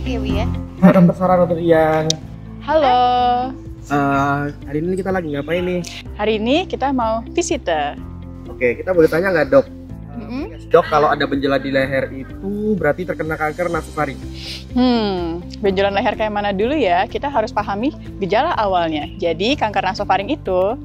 ya, Bu ya. Tante Sarah, Dr. Ian. Halo. Hari ini kita lagi ngapain nih? Hari ini kita mau visitor. Oke, kita boleh tanya nggak, Dok? Dok, kalau ada benjolan di leher itu berarti terkena kanker nasofaring. Benjolan leher kayak mana dulu ya? Kita harus pahami gejala awalnya. Jadi kanker nasofaring itu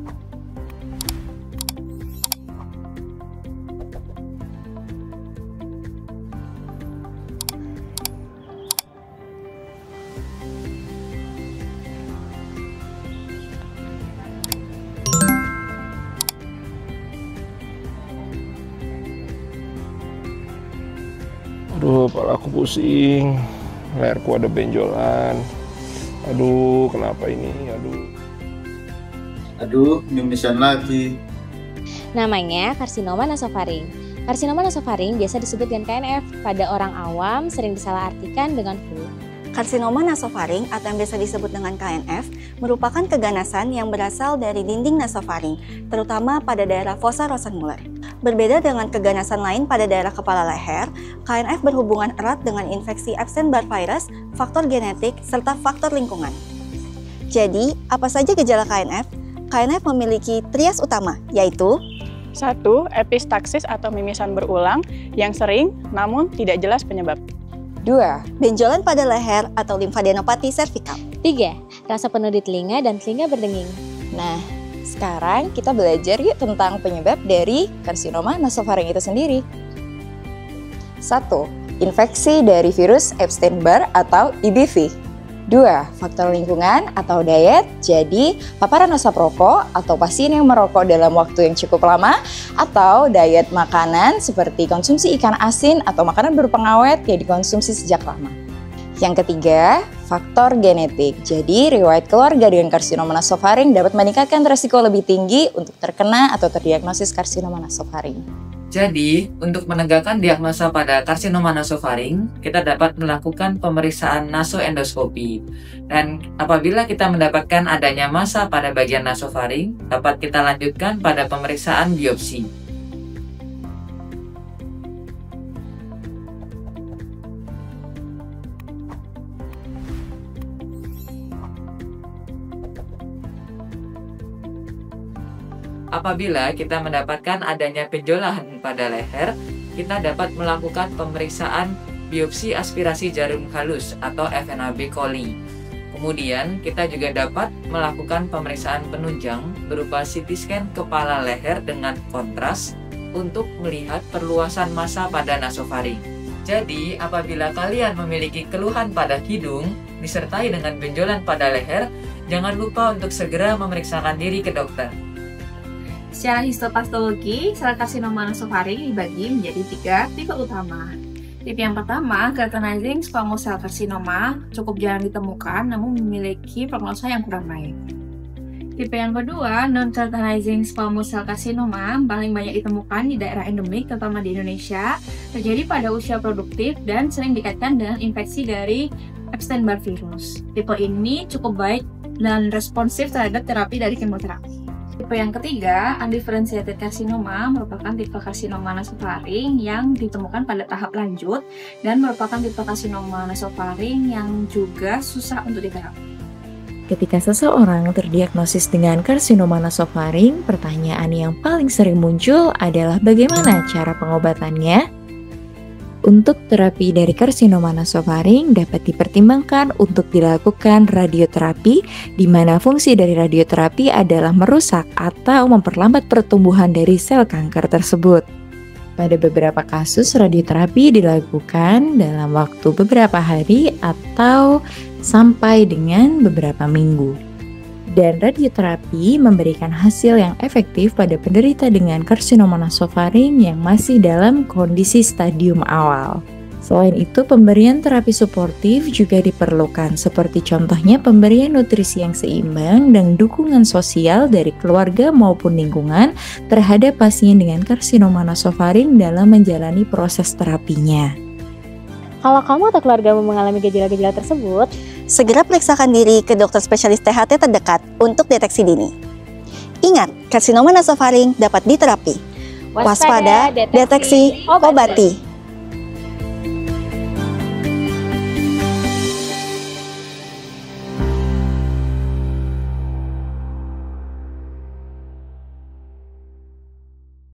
Aduh, kepala aku pusing, leherku ada benjolan. Aduh, kenapa ini? Aduh, nyumisan lagi. Namanya karsinoma nasofaring. Karsinoma nasofaring biasa disebut dengan KNF. Pada orang awam sering disalahartikan dengan flu. Karsinoma nasofaring atau yang biasa disebut dengan KNF merupakan keganasan yang berasal dari dinding nasofaring, terutama pada daerah fossa Rosenmuller. Berbeda dengan keganasan lain pada daerah kepala leher, KNF berhubungan erat dengan infeksi Epstein-Barr virus, faktor genetik, serta faktor lingkungan. Jadi, apa saja gejala KNF? KNF memiliki trias utama, yaitu 1. Epistaksis atau mimisan berulang yang sering namun tidak jelas penyebab. 2. Benjolan pada leher atau limfadenopati servikal. 3. Rasa penuh di telinga dan telinga berdenging. Nah, sekarang kita belajar yuk tentang penyebab dari karsinoma nasofaring itu sendiri. 1. Infeksi dari virus Epstein-Barr atau EBV. 2. Faktor lingkungan atau diet, jadi paparan asap rokok atau pasien yang merokok dalam waktu yang cukup lama, atau diet makanan seperti konsumsi ikan asin atau makanan berpengawet yang dikonsumsi sejak lama. Yang ketiga, faktor genetik. Jadi, riwayat keluarga dengan karsinoma nasofaring dapat meningkatkan resiko lebih tinggi untuk terkena atau terdiagnosis karsinoma nasofaring. Jadi, untuk menegakkan diagnosa pada karsinoma nasofaring, kita dapat melakukan pemeriksaan nasoendoskopi. Dan apabila kita mendapatkan adanya massa pada bagian nasofaring, dapat kita lanjutkan pada pemeriksaan biopsi. Apabila kita mendapatkan adanya benjolan pada leher, kita dapat melakukan pemeriksaan biopsi aspirasi jarum halus atau FNAB coli. Kemudian, kita juga dapat melakukan pemeriksaan penunjang berupa CT scan kepala leher dengan kontras untuk melihat perluasan massa pada nasofaring. Jadi, apabila kalian memiliki keluhan pada hidung disertai dengan benjolan pada leher, jangan lupa untuk segera memeriksakan diri ke dokter. Secara histopatologi, sel karsinoma nasofaring dibagi menjadi 3 tipe utama. Tipe yang pertama, keratinizing squamous cell carcinoma, cukup jarang ditemukan namun memiliki prognosa yang kurang baik. Tipe yang kedua, non-keratinizing squamous cell carcinoma, paling banyak ditemukan di daerah endemik, terutama di Indonesia, terjadi pada usia produktif dan sering dikaitkan dengan infeksi dari Epstein-Barr virus. Tipe ini cukup baik dan responsif terhadap terapi dari kemoterapi. Tipe yang ketiga, undifferentiated carcinoma, merupakan tipe karsinoma nasofaring yang ditemukan pada tahap lanjut dan merupakan tipe karsinoma nasofaring yang juga susah untuk diterapi. Ketika seseorang terdiagnosis dengan karsinoma nasofaring, pertanyaan yang paling sering muncul adalah bagaimana cara pengobatannya? Untuk terapi dari karsinoma nasofaring dapat dipertimbangkan untuk dilakukan radioterapi, di mana fungsi dari radioterapi adalah merusak atau memperlambat pertumbuhan dari sel kanker tersebut. Pada beberapa kasus, radioterapi dilakukan dalam waktu beberapa hari atau sampai dengan beberapa minggu. Dan radioterapi memberikan hasil yang efektif pada penderita dengan karsinoma nasofaring yang masih dalam kondisi stadium awal. Selain itu, pemberian terapi suportif juga diperlukan, seperti contohnya pemberian nutrisi yang seimbang dan dukungan sosial dari keluarga maupun lingkungan terhadap pasien dengan karsinoma nasofaring dalam menjalani proses terapinya. Kalau kamu atau keluargamu mengalami gejala-gejala tersebut, segera periksakan diri ke dokter spesialis THT terdekat untuk deteksi dini. Ingat, karsinoma nasofaring dapat diterapi. Waspada, deteksi, obati.